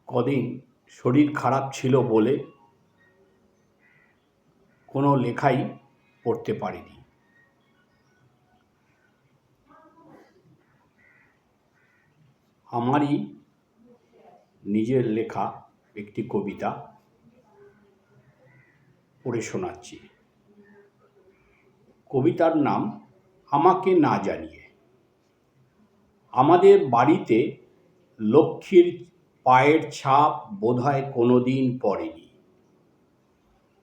কদিন শরীর খারাপ ছিল বলে কোনো লেখাই পড়তে পারিনি। আমারই নিজের লেখা একটি কবিতা পড়ে শোনাচ্ছি। কবিতার নাম আমাকে না জানিয়ে। আমাদের বাড়িতে লক্ষ্মীর পায়ের ছাপ বোধহয় কোনোদিন পড়েনি।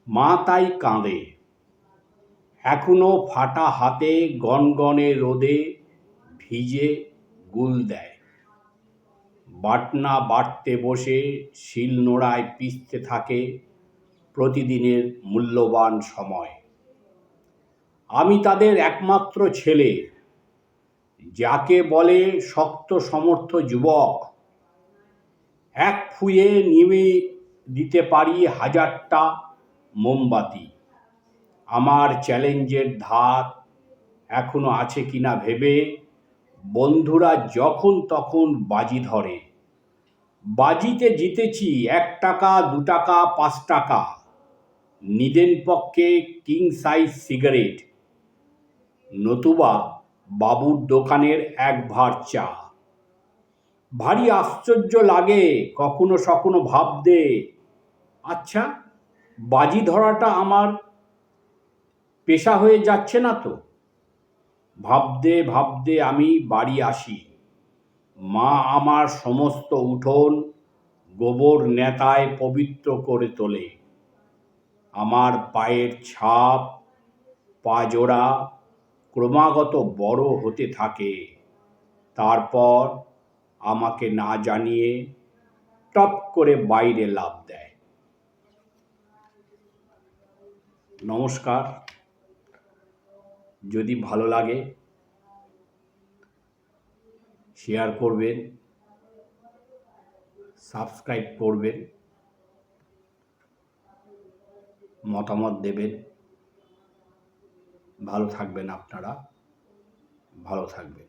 মা তাই কাঁদে, এখনো ফাটা হাতে গনগনে রোদে ভিজে গুল দেয়। বাটনা বাটতে বসে শিলনোড়ায় পিষতে থাকে প্রতিদিনের মূল্যবান সময়। আমি তাদের একমাত্র ছেলে, যাকে বলে শক্ত সমর্থ যুবক। এক ফুঁয়ে নিভে দিতে পারি 1000টা মোমবাতি। আমার চ্যালেঞ্জের ধার এখনো আছে কিনা ভেবে বন্ধুরা যখন তখন বাজি ধরে। বাজিতে জিতেছি 1 টাকা, 2 টাকা, 5 টাকা। নিদেন পক্ষে কিং সাইজ সিগারেট, নতুবা বাবুর দোকানের 1 ভার চা। ভারী আশ্চর্য লাগে কখনো সখনো ভাবতে, আচ্ছা বাজি ধরাটা আমার পেশা হয়ে যাচ্ছে না তো। ভাবতে ভাবতে আমি বাড়ি আসি। মা আমার সমস্ত উঠোন গোবর নেতায় পবিত্র করে তোলে। আমার পায়ের ছাপ পাজোড়া ক্রমাগত বড় হতে থাকে। তারপর আমাকে না জানিয়ে টপ করে বাইরে লাফ দেয়। নমস্কার। যদি ভালো লাগে শেয়ার করবেন, সাবস্ক্রাইব করবেন, মতামত দেবেন। ভালো থাকবেন আপনারা, ভালো থাকবেন।